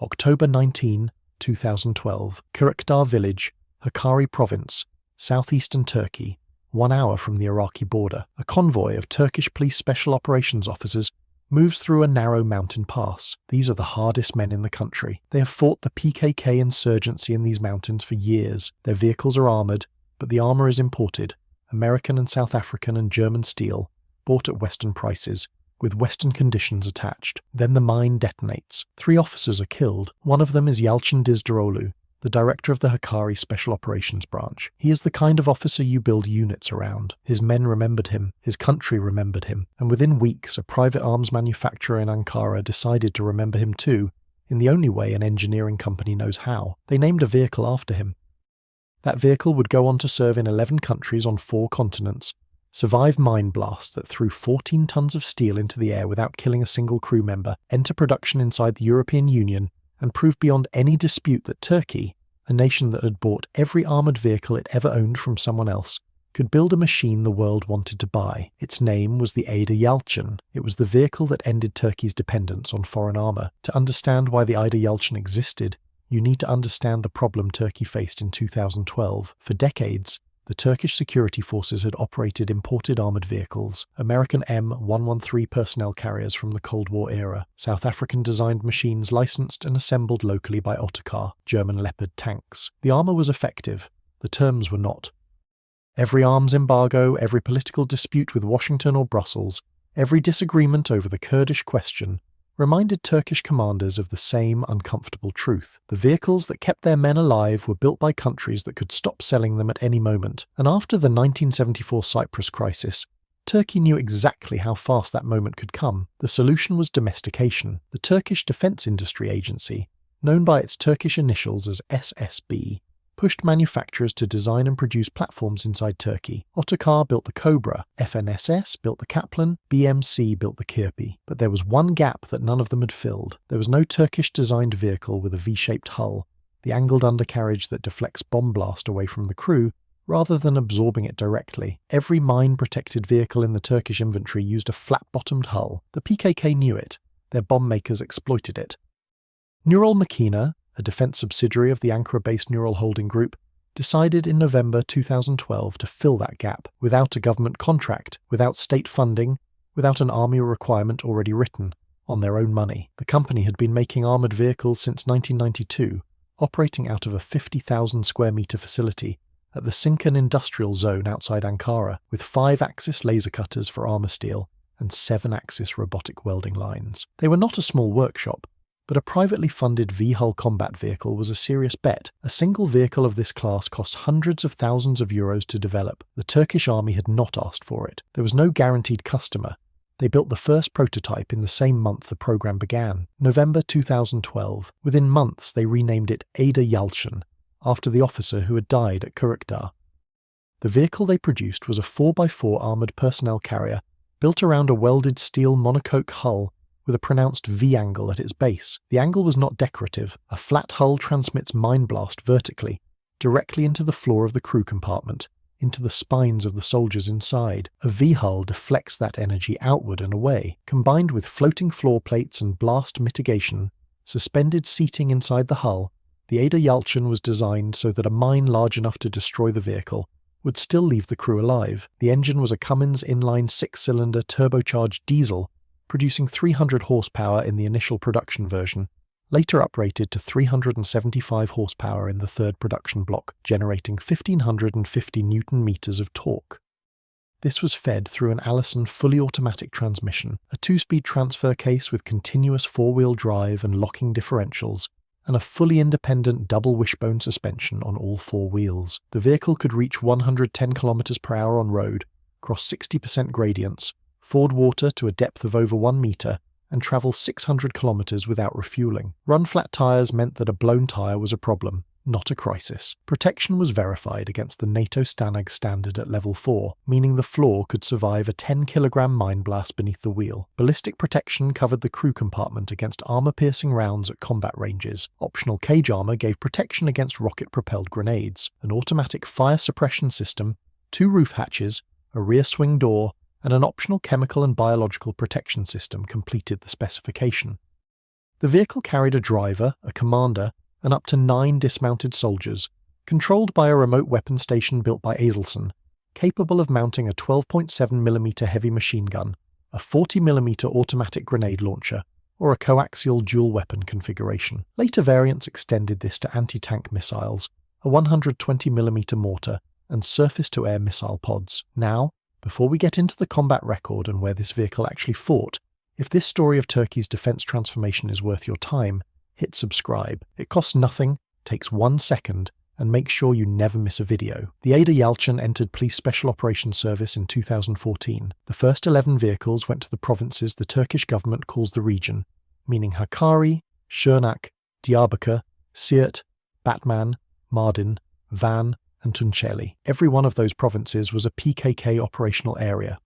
October 19, 2012, Kırıkdağ village, Hakkari province, southeastern Turkey, 1 hour from the Iraqi border. A convoy of Turkish police special operations officers moves through a narrow mountain pass. These are the hardest men in the country. They have fought the PKK insurgency in these mountains for years. Their vehicles are armoured, but the armour is imported, American and South African and German steel, bought at Western prices, with Western conditions attached. Then the mine detonates. 3 officers are killed. One of them is Yalcin Dizdaroğlu, the director of the Hakkari Special Operations Branch. He is the kind of officer you build units around. His men remembered him, his country remembered him, and within weeks a private arms manufacturer in Ankara decided to remember him too, in the only way an engineering company knows how. They named a vehicle after him. That vehicle would go on to serve in 11 countries on 4 continents, survive mine blasts that threw 14 tons of steel into the air without killing a single crew member, enter production inside the European Union, and prove beyond any dispute that Turkey, a nation that had bought every armoured vehicle it ever owned from someone else, could build a machine the world wanted to buy. Its name was the Ejder Yalcin. It was the vehicle that ended Turkey's dependence on foreign armour. To understand why the Ejder Yalcin existed, you need to understand the problem Turkey faced in 2012. For decades, the Turkish security forces had operated imported armoured vehicles, American M113 personnel carriers from the Cold War era, South African-designed machines licensed and assembled locally by Otokar, German Leopard tanks. The armour was effective, the terms were not. Every arms embargo, every political dispute with Washington or Brussels, every disagreement over the Kurdish question, reminded Turkish commanders of the same uncomfortable truth. The vehicles that kept their men alive were built by countries that could stop selling them at any moment, and after the 1974 Cyprus crisis, Turkey knew exactly how fast that moment could come. The solution was domestication. The Turkish Defence Industry Agency, known by its Turkish initials as SSB, pushed manufacturers to design and produce platforms inside Turkey. Otokar built the Cobra, FNSS built the Kaplan, BMC built the Kirpi. But there was one gap that none of them had filled. There was no Turkish-designed vehicle with a V-shaped hull, the angled undercarriage that deflects bomb blast away from the crew, rather than absorbing it directly. Every mine-protected vehicle in the Turkish inventory used a flat-bottomed hull. The PKK knew it. Their bomb makers exploited it. Nurol Makina, a defence subsidiary of the Ankara-based Nurol Holding Group, decided in November 2012 to fill that gap, without a government contract, without state funding, without an army requirement already written, on their own money. The company had been making armoured vehicles since 1992, operating out of a 50,000 square metre facility at the Sincan industrial zone outside Ankara, with 5-axis laser cutters for armour steel and 7-axis robotic welding lines. They were not a small workshop, but a privately funded V-hull combat vehicle was a serious bet. A single vehicle of this class cost hundreds of thousands of euros to develop. The Turkish army had not asked for it. There was no guaranteed customer. They built the first prototype in the same month the program began, November 2012. Within months they renamed it Ejder Yalcin, after the officer who had died at Kırıkdağ. The vehicle they produced was a 4x4 armoured personnel carrier built around a welded steel monocoque hull with a pronounced V-angle at its base. The angle was not decorative. A flat hull transmits mine blast vertically, directly into the floor of the crew compartment, into the spines of the soldiers inside. A V-hull deflects that energy outward and away. Combined with floating floor plates and blast mitigation, suspended seating inside the hull, the Ejder Yalcin was designed so that a mine large enough to destroy the vehicle would still leave the crew alive. The engine was a Cummins inline 6-cylinder turbocharged diesel, producing 300 horsepower in the initial production version, later uprated to 375 horsepower in the third production block, generating 1,550 Newton-meters of torque. This was fed through an Allison fully automatic transmission, a 2-speed transfer case with continuous 4-wheel drive and locking differentials, and a fully independent double wishbone suspension on all 4 wheels. The vehicle could reach 110 km per hour on road, cross 60% gradients, ford water to a depth of over 1 metre, and travel 600 kilometres without refuelling. Run-flat tyres meant that a blown tyre was a problem, not a crisis. Protection was verified against the NATO STANAG standard at level 4, meaning the floor could survive a 10-kilogram mine blast beneath the wheel. Ballistic protection covered the crew compartment against armour-piercing rounds at combat ranges. Optional cage armour gave protection against rocket-propelled grenades. An automatic fire suppression system, 2 roof hatches, a rear swing door, and an optional chemical and biological protection system completed the specification. The vehicle carried a driver, a commander, and up to 9 dismounted soldiers, controlled by a remote weapon station built by Ejder Yalcin, capable of mounting a 12.7mm heavy machine gun, a 40mm automatic grenade launcher, or a coaxial dual-weapon configuration. Later variants extended this to anti-tank missiles, a 120mm mortar, and surface-to-air missile pods. Now, before we get into the combat record and where this vehicle actually fought, if this story of Turkey's defense transformation is worth your time, hit subscribe. It costs nothing, takes 1 second, and make sure you never miss a video. The Ejder Yalcin entered Police Special Operations Service in 2014. The first 11 vehicles went to the provinces the Turkish government calls the region, meaning Hakkari, Şırnak, Diyarbakır, Siirt, Batman, Mardin, Van, and Tunceli. Every one of those provinces was a PKK operational area.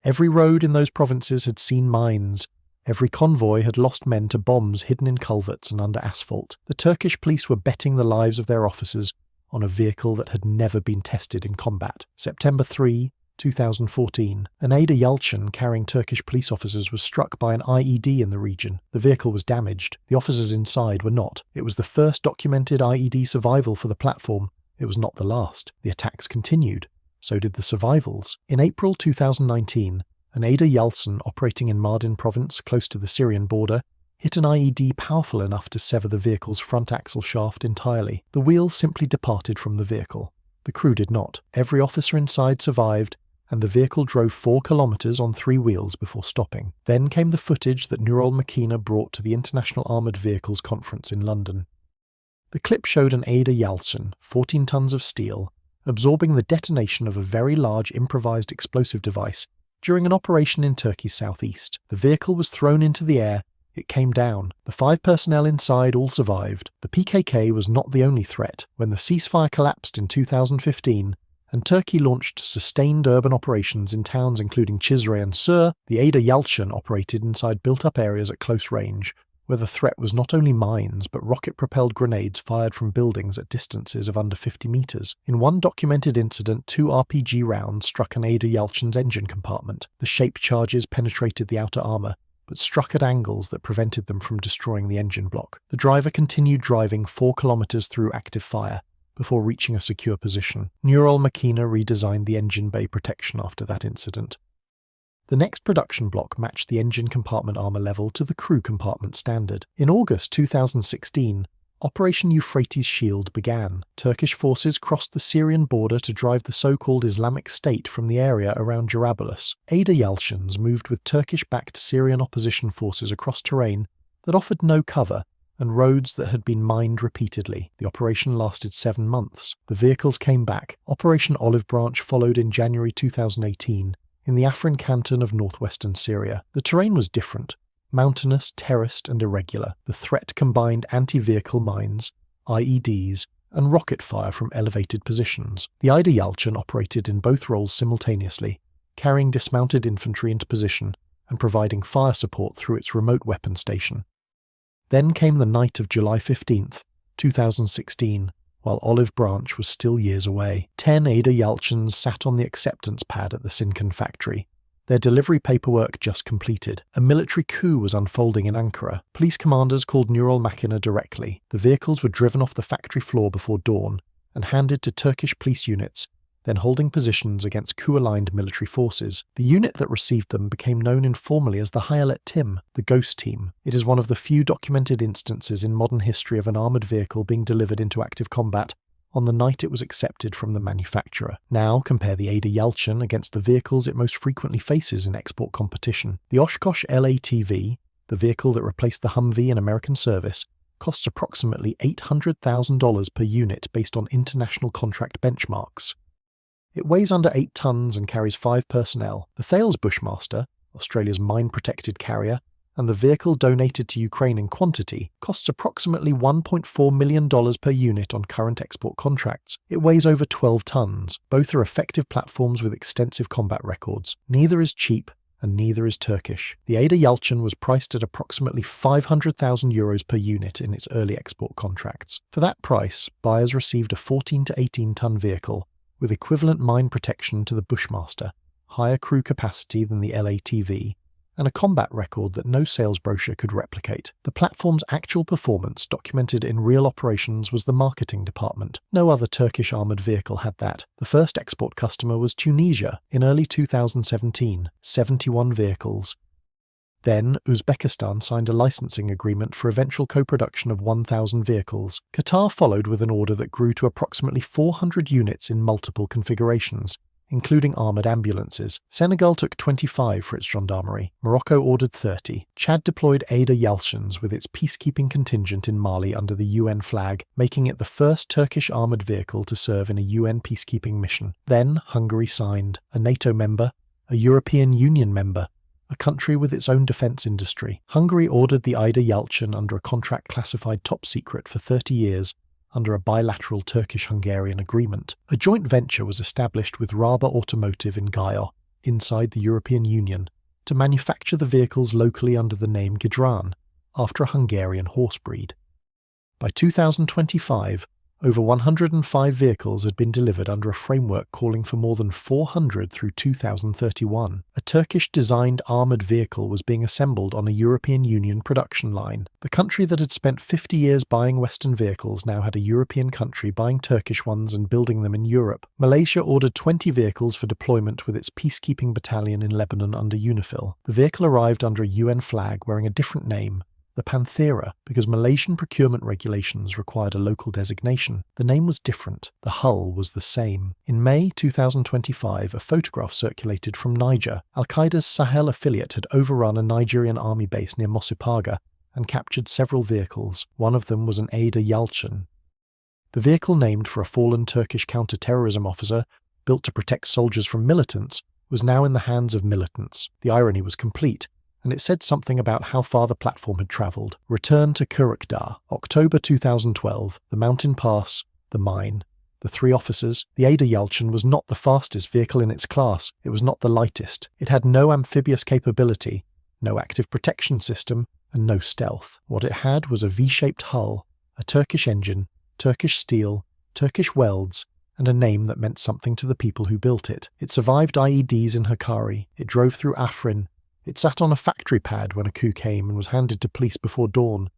Every road in those provinces had seen mines. Every convoy had lost men to bombs hidden in culverts and under asphalt. The Turkish police were betting the lives of their officers on a vehicle that had never been tested in combat. September 3, 2014, an Ejder Yalcin carrying Turkish police officers was struck by an IED in the region. The vehicle was damaged. The officers inside were not. It was the first documented IED survival for the platform. It was not the last. The attacks continued. So did the survivals. In April 2019, an Ejder Yalcin operating in Mardin province, close to the Syrian border, hit an IED powerful enough to sever the vehicle's front axle shaft entirely. The wheels simply departed from the vehicle. The crew did not. Every officer inside survived, and the vehicle drove 4 kilometers on 3 wheels before stopping. Then came the footage that Nurol Makina brought to the International Armoured Vehicles Conference in London. The clip showed an Ejder Yalcin, 14 tons of steel, absorbing the detonation of a very large improvised explosive device during an operation in Turkey's southeast. The vehicle was thrown into the air. It came down. The 5 personnel inside all survived. The PKK was not the only threat. When the ceasefire collapsed in 2015, and Turkey launched sustained urban operations in towns including Cizre and Sur, the Ejder Yalcin operated inside built-up areas at close range, where the threat was not only mines but rocket-propelled grenades fired from buildings at distances of under 50 meters. In one documented incident, 2 RPG rounds struck an Ejder Yalcin's engine compartment. The shaped charges penetrated the outer armor, but struck at angles that prevented them from destroying the engine block. The driver continued driving 4 kilometers through active fire, before reaching a secure position. Nurol Makina redesigned the engine bay protection after that incident. The next production block matched the engine compartment armor level to the crew compartment standard. In August 2016, Operation Euphrates Shield began. Turkish forces crossed the Syrian border to drive the so-called Islamic State from the area around Jarablus. Ejder Yalcins moved with Turkish-backed Syrian opposition forces across terrain that offered no cover and roads that had been mined repeatedly. The operation lasted 7 months. The vehicles came back. Operation Olive Branch followed in January 2018 in the Afrin canton of northwestern Syria. The terrain was different, mountainous, terraced, and irregular. The threat combined anti-vehicle mines, IEDs, and rocket fire from elevated positions. The Ejder Yalcin operated in both roles simultaneously, carrying dismounted infantry into position and providing fire support through its remote weapon station. Then came the night of July 15th, 2016, while Olive Branch was still years away. 10 Ejder Yalcins sat on the acceptance pad at the Sincan factory, their delivery paperwork just completed. A military coup was unfolding in Ankara. Police commanders called Nurol Makina directly. The vehicles were driven off the factory floor before dawn and handed to Turkish police units, then holding positions against coup-aligned military forces. The unit that received them became known informally as the Hayalet Tim, the Ghost Team. It is one of the few documented instances in modern history of an armoured vehicle being delivered into active combat on the night it was accepted from the manufacturer. Now compare the Ejder Yalcin against the vehicles it most frequently faces in export competition. The Oshkosh LATV, the vehicle that replaced the Humvee in American service, costs approximately $800,000 per unit based on international contract benchmarks. It weighs under 8 tons and carries 5 personnel. The Thales Bushmaster, Australia's mine-protected carrier, and the vehicle donated to Ukraine in quantity, costs approximately $1.4 million per unit on current export contracts. It weighs over 12 tons. Both are effective platforms with extensive combat records. Neither is cheap, and neither is Turkish. The Ejder Yalcin was priced at approximately €500,000 per unit in its early export contracts. For that price, buyers received a 14 to 18-ton vehicle, with equivalent mine protection to the Bushmaster, higher crew capacity than the LATV, and a combat record that no sales brochure could replicate. The platform's actual performance, documented in real operations, was the marketing department. No other Turkish armoured vehicle had that. The first export customer was Tunisia in early 2017, 71 vehicles. Then, Uzbekistan signed a licensing agreement for eventual co-production of 1,000 vehicles. Qatar followed with an order that grew to approximately 400 units in multiple configurations, including armoured ambulances. Senegal took 25 for its gendarmerie. Morocco ordered 30. Chad deployed Ejder Yalcins with its peacekeeping contingent in Mali under the UN flag, making it the first Turkish armoured vehicle to serve in a UN peacekeeping mission. Then Hungary signed, a NATO member, a European Union member, a country with its own defence industry. Hungary ordered the Ejder Yalcin under a contract classified top secret for 30 years under a bilateral Turkish-Hungarian agreement. A joint venture was established with Raba Automotive in Gayo, inside the European Union, to manufacture the vehicles locally under the name Gidran, after a Hungarian horse breed. By 2025, over 105 vehicles had been delivered under a framework calling for more than 400 through 2031. A Turkish-designed armoured vehicle was being assembled on a European Union production line. The country that had spent 50 years buying Western vehicles now had a European country buying Turkish ones and building them in Europe. Malaysia ordered 20 vehicles for deployment with its peacekeeping battalion in Lebanon under UNIFIL. The vehicle arrived under a UN flag wearing a different name, the Panthera, because Malaysian procurement regulations required a local designation. The name was different. The hull was the same. In May 2025, a photograph circulated from Niger. Al-Qaeda's Sahel affiliate had overrun a Nigerian army base near Mosipaga and captured several vehicles. One of them was an Ejder Yalcin. The vehicle, named for a fallen Turkish counter-terrorism officer built to protect soldiers from militants, was now in the hands of militants. The irony was complete, and it said something about how far the platform had travelled. Return to Kurukdağ, October 2012, the mountain pass, the mine, the 3 officers. The Ejder Yalcin was not the fastest vehicle in its class. It was not the lightest. It had no amphibious capability, no active protection system, and no stealth. What it had was a V-shaped hull, a Turkish engine, Turkish steel, Turkish welds, and a name that meant something to the people who built it. It survived IEDs in Hakkari. It drove through Afrin. It sat on a factory pad when a coup came and was handed to police before dawn.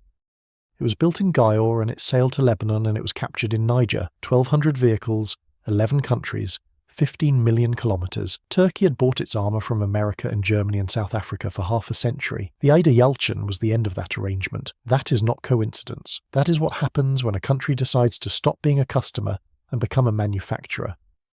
It was built in Gayor and it sailed to Lebanon and it was captured in Niger. 1,200 vehicles, 11 countries, 15 million kilometres. Turkey had bought its armour from America and Germany and South Africa for half a century. The Ejder Yalcin was the end of that arrangement. That is not coincidence. That is what happens when a country decides to stop being a customer and become a manufacturer.